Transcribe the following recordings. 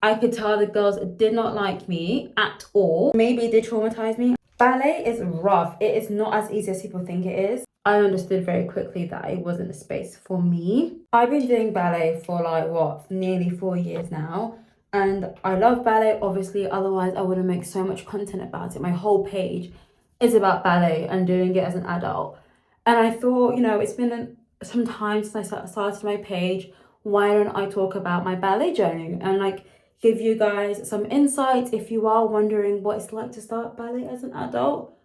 I could tell the girls did not like me at all. Maybe it did traumatize me. Ballet is rough. It is not as easy as people think it is. I understood very quickly that it wasn't a space for me. I've been doing ballet for like what, nearly 4 years now. And I love ballet, obviously, otherwise I wouldn't make so much content about it. My whole page is about ballet and doing it as an adult. And I thought, it's been some time since I started my page. Why don't I talk about my ballet journey and like give you guys some insights if you are wondering what it's like to start ballet as an adult,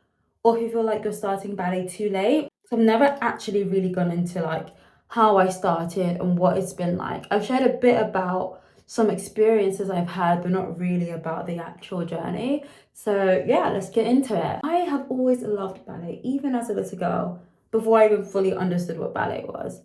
or if you feel like you're starting ballet too late. So I've never actually really gone into like how I started and what it's been like. I've shared a bit about some experiences I've had, but not really about the actual journey. So yeah, let's get into it. I have always loved ballet, even as a little girl, before I even fully understood what ballet was.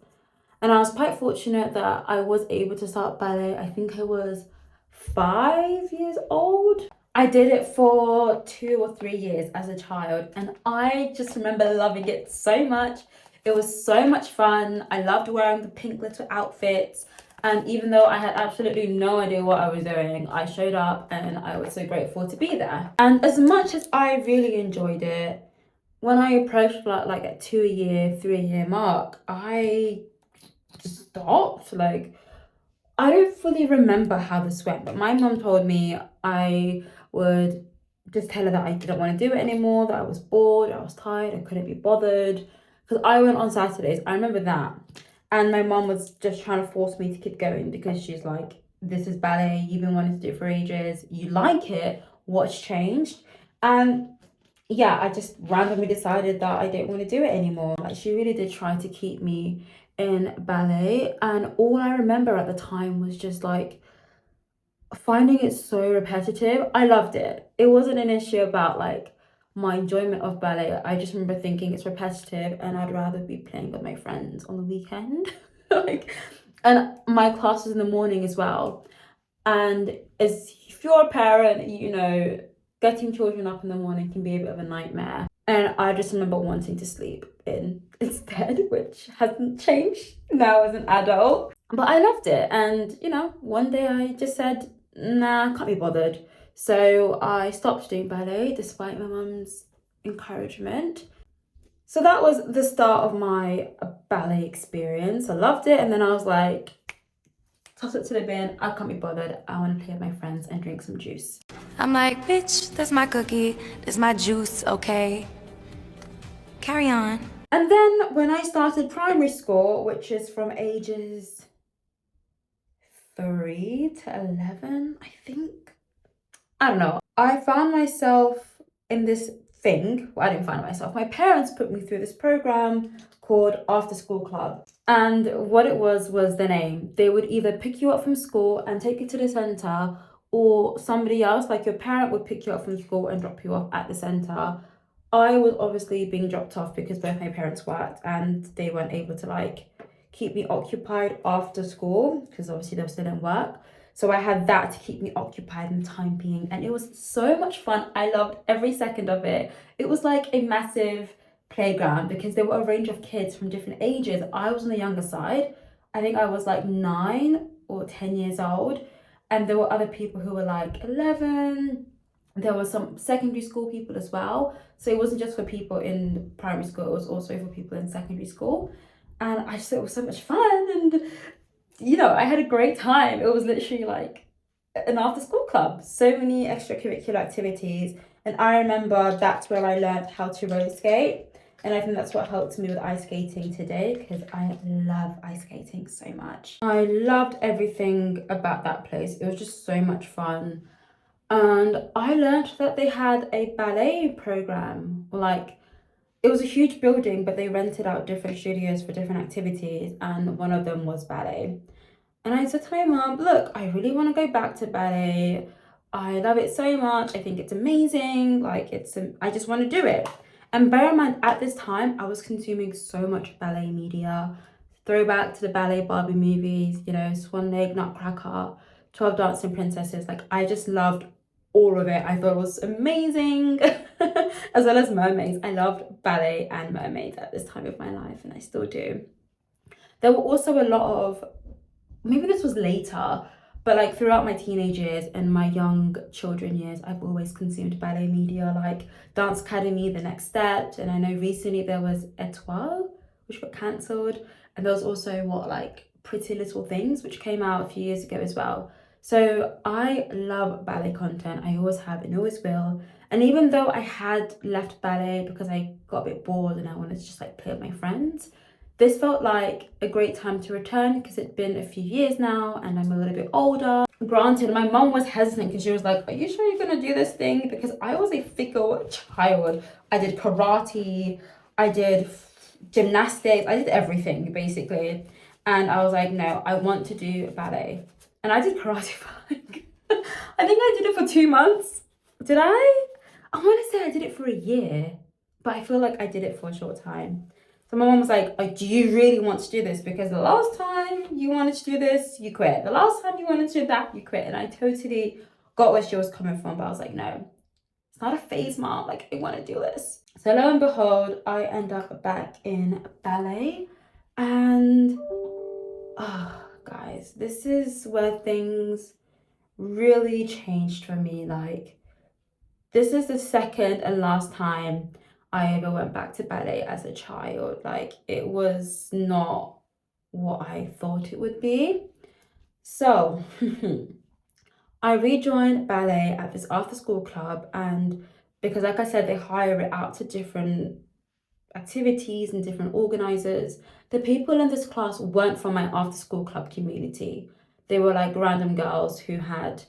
And I was quite fortunate that I was able to start ballet. I think I was 5 years old. I did it for 2 or 3 years as a child, and I just remember loving it so much. It was so much fun. I loved wearing the pink little outfits. And even though I had absolutely no idea what I was doing, I showed up and I was so grateful to be there. And as much as I really enjoyed it, when I approached like a 2 year, 3 year mark, I just stopped. Like, I don't fully remember how this went, but my mum told me I would just tell her that I didn't want to do it anymore, that I was bored, I was tired, I couldn't be bothered. Because I went on Saturdays, I remember that. And my mum was just trying to force me to keep going because she's like, this is ballet, you've been wanting to do it for ages, you like it, what's changed? And yeah, I just randomly decided that I didn't want to do it anymore. Like, she really did try to keep me in ballet, and all I remember at the time was just like finding it so repetitive. I loved it. It wasn't an issue about like my enjoyment of ballet. I just remember thinking it's repetitive and I'd rather be playing with my friends on the weekend. Like, and my class was in the morning as well. And as if you're a parent, getting children up in the morning can be a bit of a nightmare. And I just remember wanting to sleep in instead, which hasn't changed now as an adult. But I loved it. And, one day I just said, nah, I can't be bothered. So I stopped doing ballet despite my mum's encouragement. So that was the start of my ballet experience. I loved it. And then I was like, toss it to the bin, I can't be bothered. I want to play with my friends and drink some juice. I'm like, bitch, that's my cookie, that's my juice, okay? Carry on. And then when I started primary school, which is from ages 3 to 11, I think. I don't know. I found myself in this thing. Well, I didn't find myself. My parents put me through this program called After School Club. And what it was the name. They would either pick you up from school and take you to the centre, or somebody else, like your parent, would pick you up from school and drop you off at the centre. I was obviously being dropped off because both my parents worked and they weren't able to like keep me occupied after school because obviously they were still in work. So I had that to keep me occupied in the time being, and it was so much fun. I loved every second of it. It was like a massive playground because there were a range of kids from different ages. I was on the younger side. I think I was like 9 or 10 years old, and there were other people who were like 11. There were some secondary school people as well. So it wasn't just for people in primary school, it was also for people in secondary school. And I just thought it was so much fun, and I had a great time. It was literally like an after school club, so many extracurricular activities. And I remember that's where I learned how to roller skate. And I think that's what helped me with ice skating today, because I love ice skating so much. I loved everything about that place. It was just so much fun. And I learned that they had a ballet program. Like, it was a huge building, but they rented out different studios for different activities, and one of them was ballet. And I said to my mom, look, I really want to go back to ballet. I love it so much. I think it's amazing. Like, I just want to do it. And bear in mind, at this time, I was consuming so much ballet media. Throwback to the ballet Barbie movies, Swan Lake, Nutcracker, 12 Dancing Princesses. Like, I just loved all of it. I thought it was amazing. As well as mermaids. I loved ballet and mermaids at this time of my life, and I still do. There were also a lot of, maybe this was later, But like throughout my teenage years and my young children years, I've always consumed ballet media, like Dance Academy, The Next Step. And I know recently there was Etoile, which got cancelled. And there was also like Pretty Little Things, which came out a few years ago as well. So I love ballet content. I always have and always will. And even though I had left ballet because I got a bit bored and I wanted to just like play with my friends, this felt like a great time to return because it's been a few years now and I'm a little bit older. Granted, my mum was hesitant because she was like, are you sure you're gonna do this thing? Because I was a fickle child. I did karate, I did gymnastics, I did everything basically. And I was like, no, I want to do ballet. And I did karate for like, I think I did it for 2 months. Did I? I want to say I did it for a year, but I feel like I did it for a short time. So my mom was like, oh, do you really want to do this? Because the last time you wanted to do this, you quit. The last time you wanted to do that, you quit. And I totally got where she was coming from, but I was like, no, it's not a phase, Mom. Like, I want to do this. So lo and behold, I end up back in ballet. And, oh, guys, this is where things really changed for me. Like, this is the second and last time I ever went back to ballet as a child. Like, it was not what I thought it would be. So I rejoined ballet at this after school club, and because like I said, they hire it out to different activities and different organizers, the people in this class weren't from my after school club community. They were like random girls who had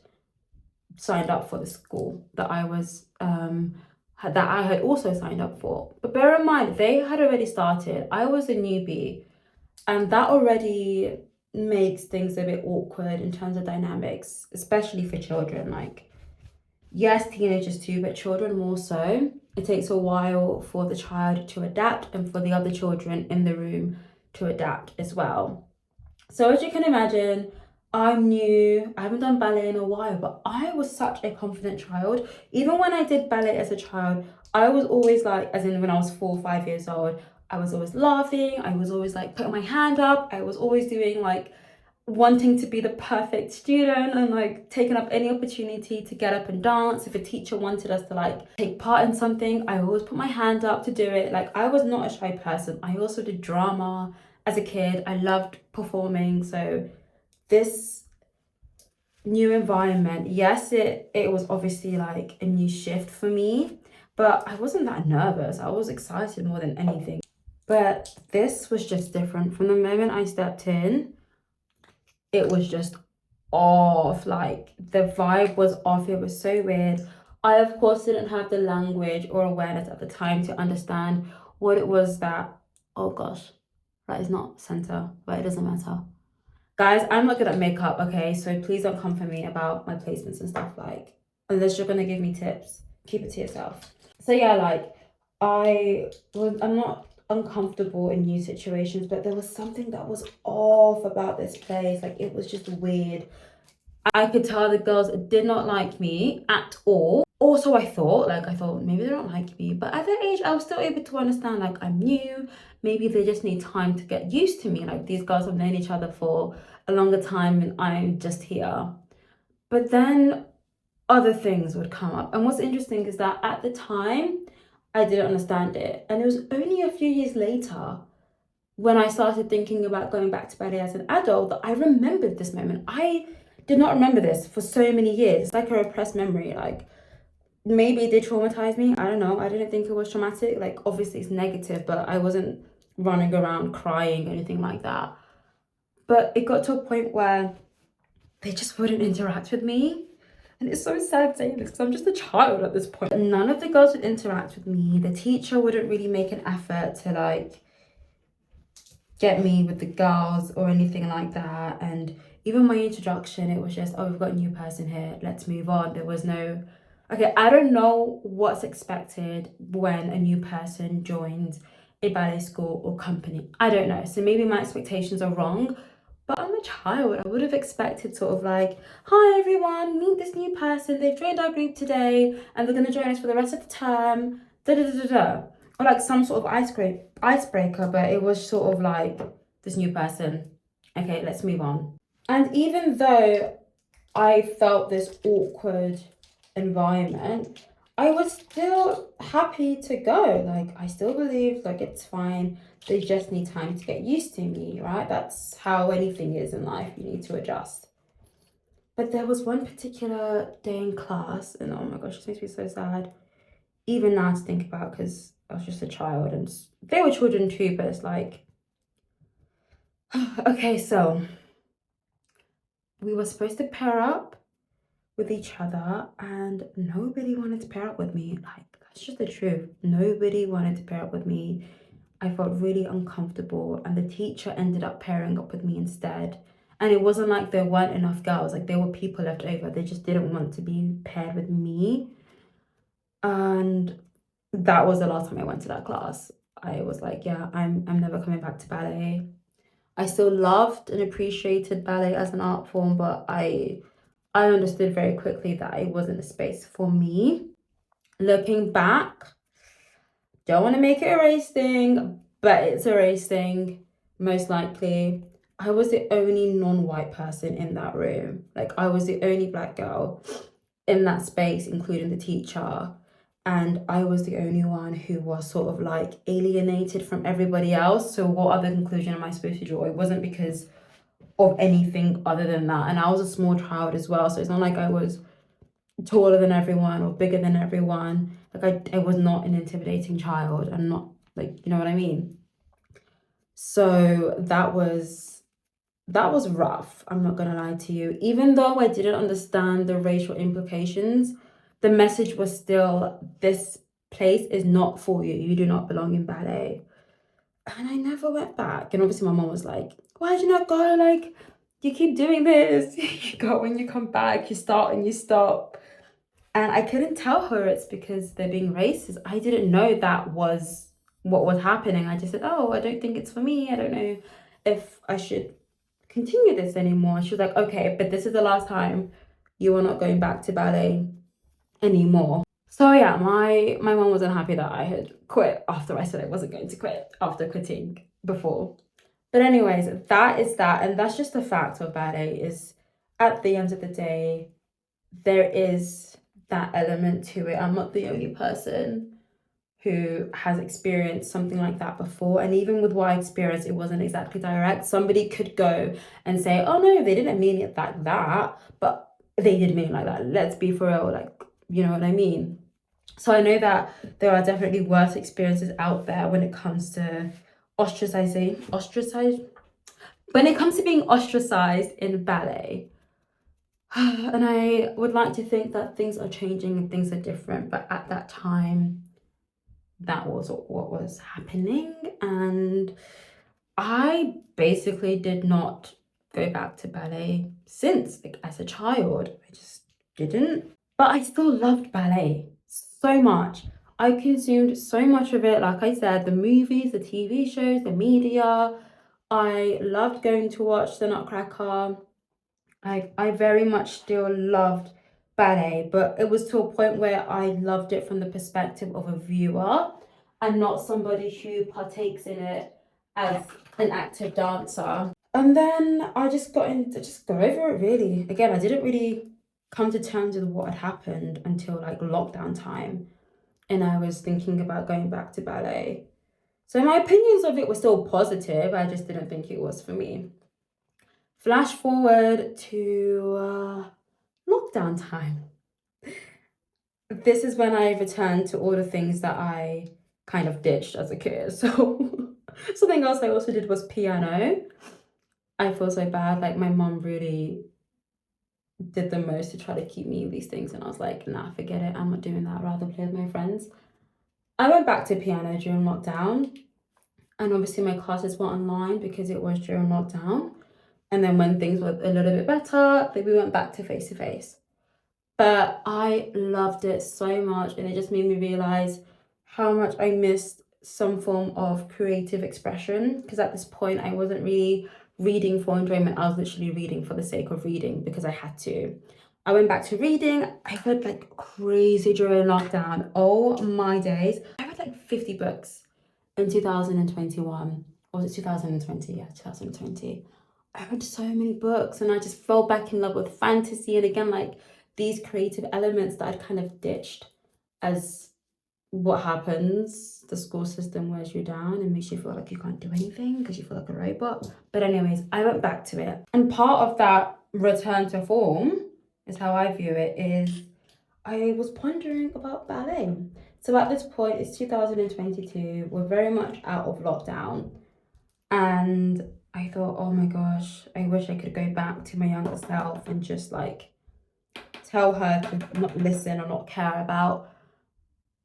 signed up for the school that I was that I had also signed up for. But bear in mind, they had already started. I was a newbie, and that already makes things a bit awkward in terms of dynamics, especially for children. Like, yes, teenagers too, but children more so. It takes a while for the child to adapt and for the other children in the room to adapt as well. So as you can imagine, I'm new, I haven't done ballet in a while, but I was such a confident child. Even when I did ballet as a child, I was always like, as in when I was 4 or 5 years old, I was always laughing, I was always like putting my hand up, I was always doing like wanting to be the perfect student and like taking up any opportunity to get up and dance. If a teacher wanted us to like take part in something, I always put my hand up to do it. Like, I was not a shy person. I also did drama as a kid. I loved performing. So this new environment, yes, it was obviously like a new shift for me, but I wasn't that nervous. I was excited more than anything. But this was just different. From the moment I stepped in, it was just off. Like, the vibe was off. It was so weird. I of course didn't have the language or awareness at the time to understand what it was that, oh gosh, that is not center, but it doesn't matter. Guys, I'm not good at makeup, okay? So please don't come for me about my placements and stuff, like, unless you're gonna give me tips, keep it to yourself. So yeah, like, I'm not uncomfortable in new situations, but there was something that was off about this place. Like, it was just weird. I could tell the girls did not like me at all. Also, I thought maybe they don't like me, but at that age, I was still able to understand, like, I'm new. Maybe they just need time to get used to me. Like, these girls have known each other for a longer time and I'm just here. But then other things would come up. And what's interesting is that at the time, I didn't understand it. And it was only a few years later when I started thinking about going back to ballet as an adult that I remembered this moment. I did not remember this for so many years. It's like a repressed memory. Like, maybe it did traumatize me. I don't know. I didn't think it was traumatic. Like, obviously it's negative, but I wasn't running around crying or anything like that. But it got to a point where they just wouldn't interact with me. And it's so sad saying this because I'm just a child at this point. None of the girls would interact with me. The teacher wouldn't really make an effort to like get me with the girls or anything like that. And even my introduction, it was just, oh, we've got a new person here, let's move on. There was no, okay, I don't know what's expected when a new person joins a ballet school or company. I don't know. So maybe my expectations are wrong, but I'm a child. I would have expected sort of like, hi everyone, meet this new person. They've joined our group today and they're going to join us for the rest of the term. Da da da da da. Or like some sort of icebreaker, but it was sort of like, this new person. Okay, let's move on. And even though I felt this awkward environment, I was still happy to go. Like, I still believed, like, it's fine. They just need time to get used to me, right? That's how anything is in life. You need to adjust. But there was one particular day in class, and oh my gosh, it makes me so sad. Even now to think about, because I was just a child and they were children too, but it's like, okay, so we were supposed to pair up with each other and nobody wanted to pair up with me. Like, that's just the truth. Nobody wanted to pair up with me. I felt really uncomfortable and the teacher ended up pairing up with me instead. And it wasn't like there weren't enough girls, like there were people left over. They just didn't want to be paired with me. And that was the last time I went to that class. I was like, yeah, I'm never coming back to ballet. I still loved and appreciated ballet as an art form, but I understood very quickly that it wasn't a space for me. Looking back, don't want to make it a race thing, but it's a race thing, most likely. I was the only non-white person in that room. Like, I was the only black girl in that space, including the teacher. And I was the only one who was sort of like alienated from everybody else. So what other conclusion am I supposed to draw? It wasn't because of anything other than that. And I was a small child as well. So it's not like I was taller than everyone or bigger than everyone. Like, I was not an intimidating child. I'm not, like, you know what I mean? So that was rough. I'm not gonna lie to you. Even though I didn't understand the racial implications, the message was still, this place is not for you. You do not belong in ballet. And I never went back. And obviously my mom was like, why did you not go? Like, you keep doing this. You go when you come back, you start and you stop. And I couldn't tell her it's because they're being racist. I didn't know that was what was happening. I just said, oh, I don't think it's for me. I don't know if I should continue this anymore. She was like, okay, but this is the last time you are not going back to ballet anymore. So yeah, my mom wasn't happy that I had quit after I said I wasn't going to quit after quitting before. But anyways, that is that. And that's just the fact of ballet is, at the end of the day, there is that element to it. I'm not the only person who has experienced something like that before. And even with what I experienced, it wasn't exactly direct. Somebody could go and say, oh no, they didn't mean it like that, but they did mean it like that. Let's be for real, like, you know what I mean? So I know that there are definitely worse experiences out there when it comes to when it comes to being ostracized in ballet. And I would like to think that things are changing and things are different, but at that time, that was what was happening. And I basically did not go back to ballet since, like, as a child. I just didn't. But I still loved ballet so much. I consumed so much of it. Like I said, the movies, the TV shows, the media. I loved going to watch the Nutcracker. I very much still loved ballet, but it was to a point where I loved it from the perspective of a viewer and not somebody who partakes in it as an active dancer. And then I just got over it really. Again, I didn't really come to terms with what had happened until like lockdown time. And I was thinking about going back to ballet. So my opinions of it were still positive. I just didn't think it was for me. Flash forward to lockdown time. This is when I returned to all the things that I kind of ditched as a kid. So something else I also did was piano. I feel so bad. Like, my mom really did the most to try to keep me in these things. And I was like, nah, forget it. I'm not doing that. I'd rather play with my friends. I went back to piano during lockdown. And obviously my classes were online because it was during lockdown. And then when things were a little bit better, then we went back to face-to-face. But I loved it so much, and it just made me realize how much I missed some form of creative expression, because at this point I wasn't really reading for enjoyment. I was literally reading for the sake of reading because I had to. I went back to reading. I read like crazy during lockdown. Oh my days. I read like 50 books in 2021. Or was it 2020? Yeah, 2020. I read so many books and I just fell back in love with fantasy and again, like these creative elements that I'd kind of ditched as what happens. The school system wears you down and makes you feel like you can't do anything because you feel like a robot. But anyways, I went back to it. And part of that return to form is how I view it is I was pondering about ballet. So at this point, it's 2022. We're very much out of lockdown. And I thought, oh my gosh, I wish I could go back to my younger self and just like tell her to not listen or not care about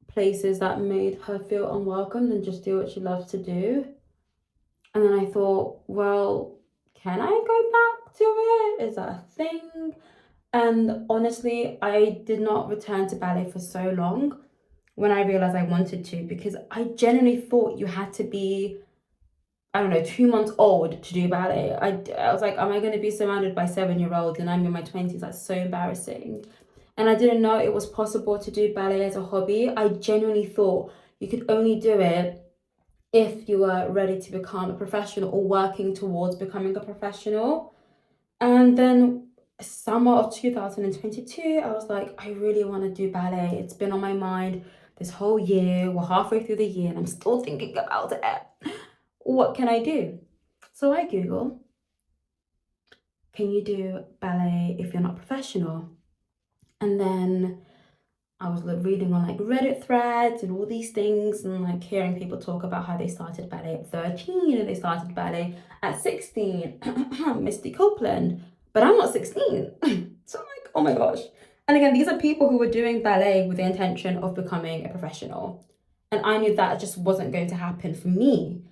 places that made her feel unwelcomed and just do what she loves to do. And then I thought, well, can I go back to it? Is that a thing? And honestly, I did not return to ballet for so long when I realized I wanted to because I genuinely thought you had to be, I don't know, 2 months old to do ballet. I was like, am I going to be surrounded by 7-year-olds and I'm in my 20s? That's so embarrassing. And I didn't know it was possible to do ballet as a hobby. I genuinely thought you could only do it if you were ready to become a professional or working towards becoming a professional. And then summer of 2022, I was like, I really want to do ballet. It's been on my mind this whole year. We're halfway through the year and I'm still thinking about it. What can I do? So I Google, can you do ballet if you're not professional? And then I was like reading on like Reddit threads and all these things and like hearing people talk about how they started ballet at 13 and they started ballet at 16. Misty Copeland. But I'm not 16. So I'm like, oh my gosh. And again, these are people who were doing ballet with the intention of becoming a professional. And I knew that just wasn't going to happen for me.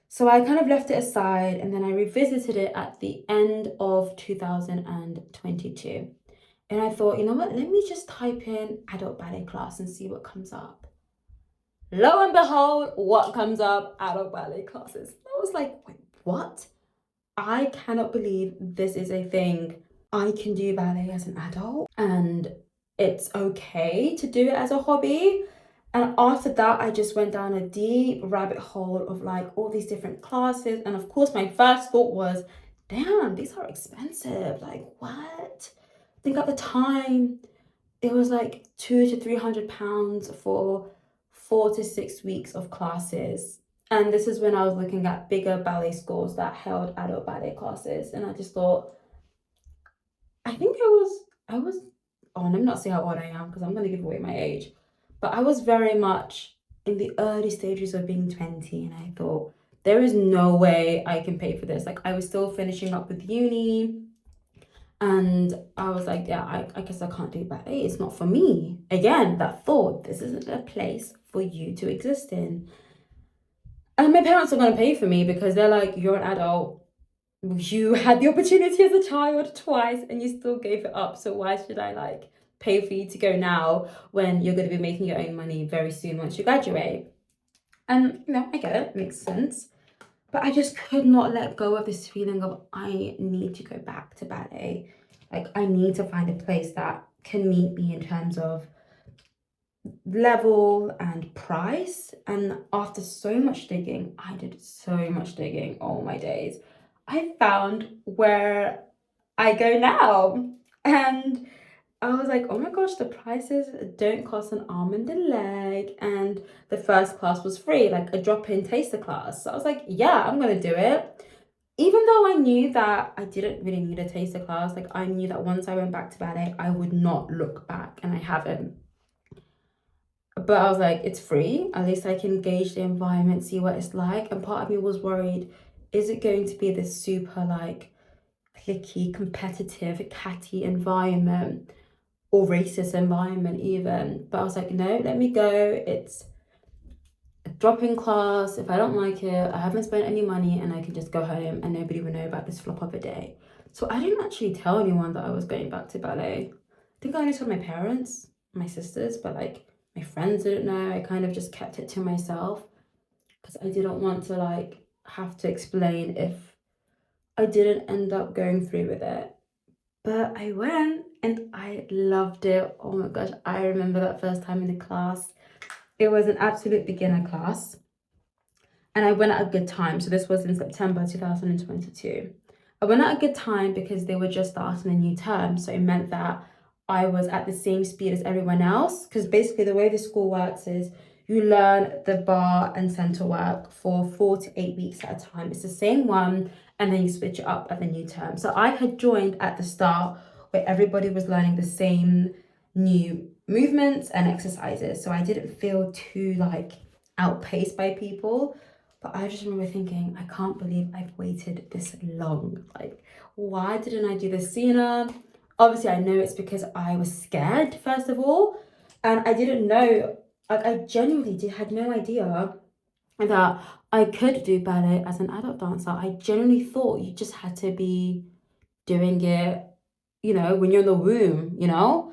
So I kind of left it aside and then I revisited it at the end of 2022. And I thought, you know what, let me just type in adult ballet class and see what comes up. Lo and behold, what comes up? Adult ballet classes. I was like, wait, what? I cannot believe this is a thing. I can do ballet as an adult and it's okay to do it as a hobby. And after that, I just went down a deep rabbit hole of like all these different classes. And of course, my first thought was, damn, these are expensive. Like, what? I think at the time, it was like £200 to £300 for 4 to 6 weeks of classes. And this is when I was looking at bigger ballet schools that held adult ballet classes. And I just thought, oh, let me not say how old I am because I'm going to give away my age. But I was very much in the early stages of being 20. And I thought, there is no way I can pay for this. Like, I was still finishing up with uni. And I was like, yeah, I guess I can't do ballet. It's not for me. Again, that thought, this isn't a place for you to exist in. And my parents are going to pay for me because they're like, you're an adult. You had the opportunity as a child twice and you still gave it up. So why should I like pay for you to go now when you're going to be making your own money very soon once you graduate? And, you know, I get it. Makes sense. But I just could not let go of this feeling of I need to go back to ballet. Like, I need to find a place that can meet me in terms of level and price. And after so much digging, I did so much digging, all my days, I found where I go now. And I was like, oh my gosh, the prices don't cost an arm and a leg. And the first class was free, like a drop-in taster class. So I was like, yeah, I'm going to do it. Even though I knew that I didn't really need a taster class, like I knew that once I went back to ballet, I would not look back, and I haven't. But I was like, it's free. At least I can gauge the environment, see what it's like. And part of me was worried, is it going to be this super like cliquey, competitive, catty environment? Or racist environment even. But I was like, no, let me go. It's a drop-in class. If I don't like it, I haven't spent any money and I can just go home and nobody will know about this flop of a day. So I didn't actually tell anyone that I was going back to ballet. I think I only told my parents, my sisters, but like my friends didn't know. I kind of just kept it to myself because I didn't want to like have to explain if I didn't end up going through with it. But I went and I loved it. Oh my gosh, I remember that first time in the class. It was an absolute beginner class. And I went at a good time. So this was in September 2022. I went at a good time because they were just starting a new term. So it meant that I was at the same speed as everyone else. Because basically the way the school works is you learn the bar and center work for 4 to 8 weeks at a time. It's the same one, and then you switch it up at the new term. So I had joined at the start where everybody was learning the same new movements and exercises. So I didn't feel too like outpaced by people. But I just remember thinking, I can't believe I've waited this long. Like, why didn't I do this sooner? Obviously, I know it's because I was scared, first of all. And I didn't know, like, I genuinely had no idea that I could do ballet as an adult dancer. I genuinely thought you just had to be doing it, you know, when you're in the womb, you know?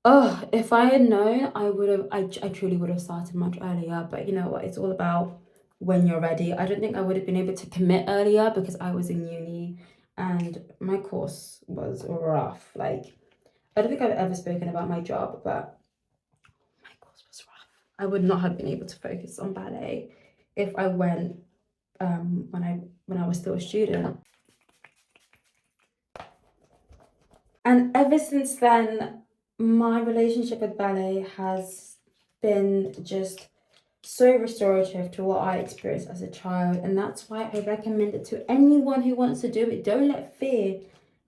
Oh, if I had known, I truly would have started much earlier. But you know what? It's all about when you're ready. I don't think I would have been able to commit earlier because I was in uni and my course was rough. Like, I don't think I've ever spoken about my job, but my course was rough. I would not have been able to focus on ballet if I went when I was still a student. And ever since then, my relationship with ballet has been just so restorative to what I experienced as a child. And that's why I recommend it to anyone who wants to do it. Don't let fear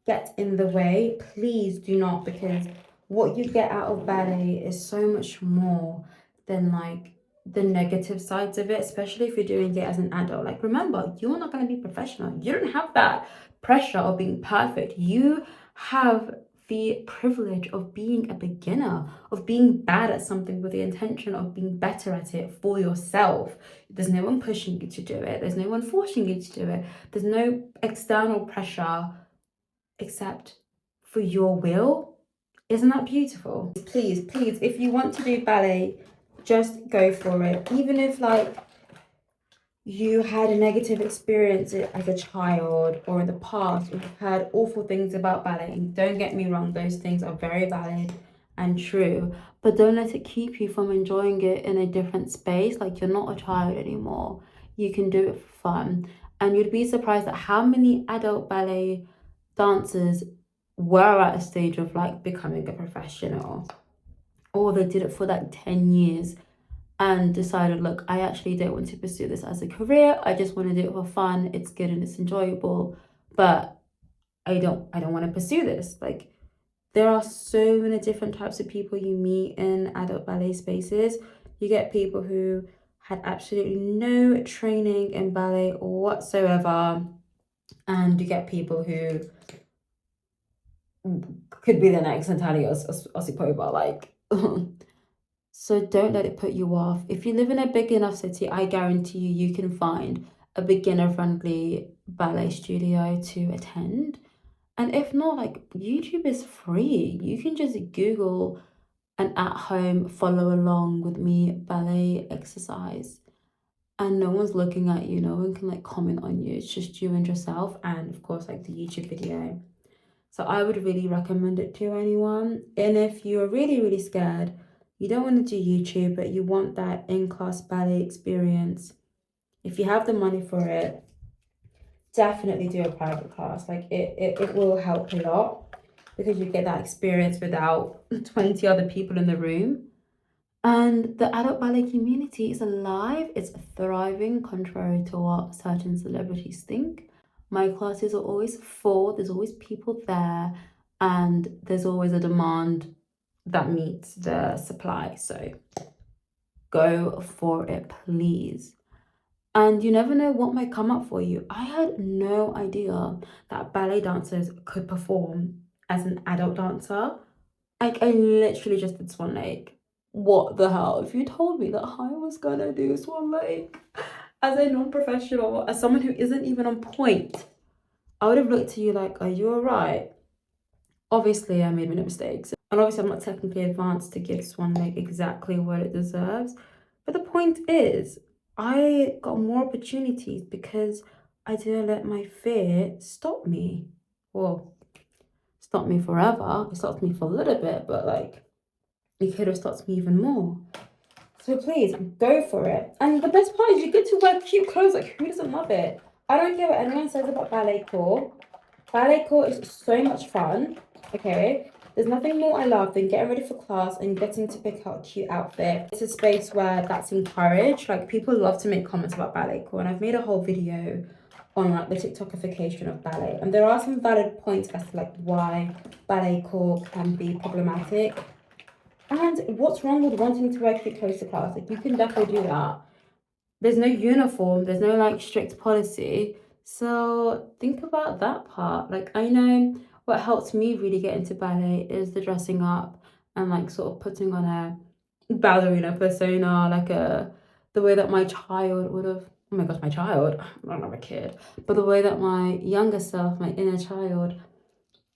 get in the way. Please do not, because what you get out of ballet is so much more than like the negative sides of it, especially if you're doing it as an adult. Like, remember, you're not going to be professional. You don't have that pressure of being perfect. You have the privilege of being a beginner, of being bad at something with the intention of being better at it for yourself. There's no one pushing you to do it. There's no one forcing you to do it. There's no external pressure except for your will. Isn't that beautiful? Please, please, if you want to do ballet, just go for it. Even if like you had a negative experience as a child or in the past, or you've heard awful things about ballet, and don't get me wrong, those things are very valid and true, but don't let it keep you from enjoying it in a different space. Like, you're not a child anymore. You can do it for fun. And you'd be surprised at how many adult ballet dancers were at a stage of like becoming a professional, or they did it for like 10 years and decided, look, I actually don't want to pursue this as a career. I just want to do it for fun. It's good and it's enjoyable, but I don't want to pursue this. Like, there are so many different types of people you meet in adult ballet spaces. You get people who had absolutely no training in ballet whatsoever, and you get people who could be the next Natalia Osipova, like. So don't let it put you off. If you live in a big enough city, I guarantee you can find a beginner-friendly ballet studio to attend. And if not, like, YouTube is free. You can just Google an at-home follow along with me ballet exercise. And no one's looking at you. No one can like comment on you. It's just you and yourself, and of course like the YouTube video. So I would really recommend it to anyone. And if you're really, really scared, you don't want to do YouTube, but you want that in-class ballet experience, if you have the money for it, definitely do a private class. Like, it will help a lot because you get that experience without 20 other people in the room. And the adult ballet community is alive, it's thriving, contrary to what certain celebrities think. My classes are always full, there's always people there, and there's always a demand that meets the supply. So go for it, please. And you never know what might come up for you. I had no idea that ballet dancers could perform as an adult dancer. Like, I literally just did Swan Lake. What the hell? If you told me that I was gonna do Swan Lake as a non-professional, as someone who isn't even on point, I would have looked at you like, are you alright? Obviously, I made many mistakes. And obviously, I'm not technically advanced to give Swan Lake exactly what it deserves. But the point is, I got more opportunities because I didn't let my fear stop me. Well, stop me forever. It stopped me for a little bit, but like, it could have stopped me even more. So please, go for it. And the best part is you get to wear cute clothes. Like, who doesn't love it? I don't care what anyone says about ballet core. Ballet core is so much fun, okay? There's nothing more I love than getting ready for class and getting to pick out a cute outfit. It's a space where that's encouraged. Like, people love to make comments about ballet core, and I've made a whole video on like the TikTokification of ballet. And there are some valid points as to like why ballet core can be problematic. And what's wrong with wanting to wear cute clothes to class? Like, you can definitely do that. There's no uniform, there's no like strict policy. So think about that part. Like, I know what helped me really get into ballet is the dressing up and like sort of putting on a ballerina persona, like the way that my child would have, oh my gosh, my child, I don't have a kid, but the way that my younger self, my inner child,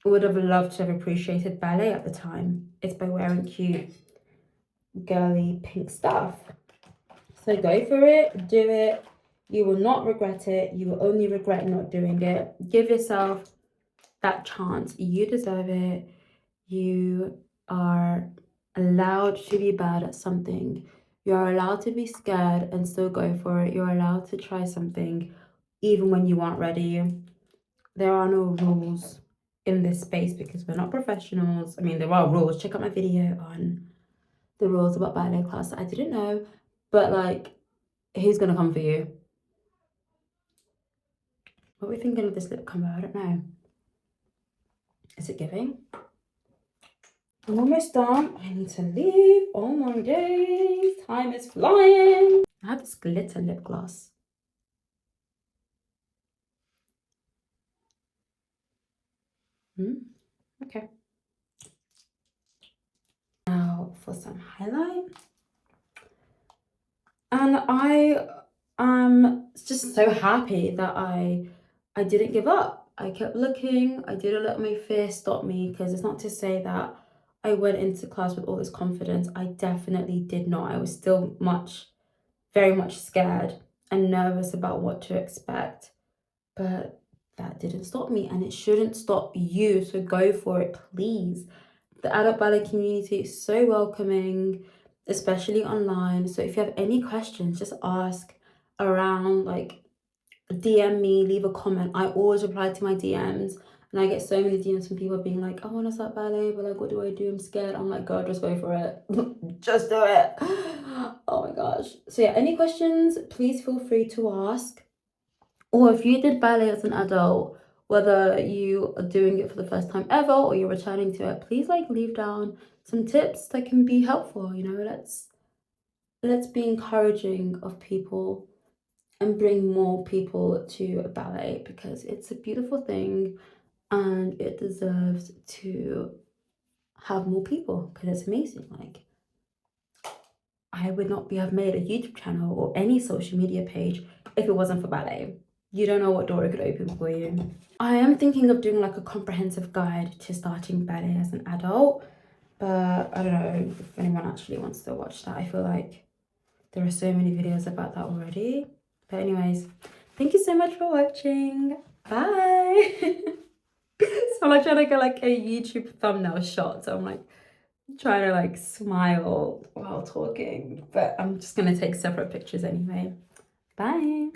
would have loved to have appreciated ballet at the time. It's by wearing cute, girly, pink stuff. So go for it, do it. You will not regret it. You will only regret not doing it. Give yourself that chance. You deserve it. You are allowed to be bad at something. You're allowed to be scared and still go for it. You're allowed to try something even when you aren't ready. There are no rules in this space because we're not professionals. I mean, there are rules. Check out my video on the rules about ballet class that I didn't know. But like, who's gonna come for you? What are we thinking of this lip combo? I don't know. Is it giving? I'm almost done. I need to leave. Oh my days. Time is flying. I have this glitter lip gloss. Okay. Now for some highlight. And I am just so happy that I didn't give up. I kept looking. I didn't let my fear stop me, because it's not to say that I went into class with all this confidence. I definitely did not. I was still very much scared and nervous about what to expect. But that didn't stop me, and it shouldn't stop you. So go for it, please. The adult ballet community is so welcoming, especially online. So if you have any questions, just ask around, like DM me, leave a comment. I always reply to my DMs, and I get so many DMs from people being like, I want to start ballet, but like, what do I do? I'm scared. I'm like, girl, just go for it. Just do it. Oh my gosh. So yeah, any questions, please feel free to ask. Or if you did ballet as an adult, whether you are doing it for the first time ever or you're returning to it, please like leave down some tips that can be helpful. You know, let's be encouraging of people and bring more people to ballet, because it's a beautiful thing and it deserves to have more people, because it's amazing. Like, I would not have made a YouTube channel or any social media page if it wasn't for ballet. You don't know what door it could open for you. I am thinking of doing like a comprehensive guide to starting ballet as an adult, but I don't know if anyone actually wants to watch that. I feel like there are so many videos about that already. But anyways, thank you so much for watching. Bye. So I'm like trying to get like a YouTube thumbnail shot. So I'm like trying to like smile while talking, but I'm just gonna take separate pictures anyway. Bye.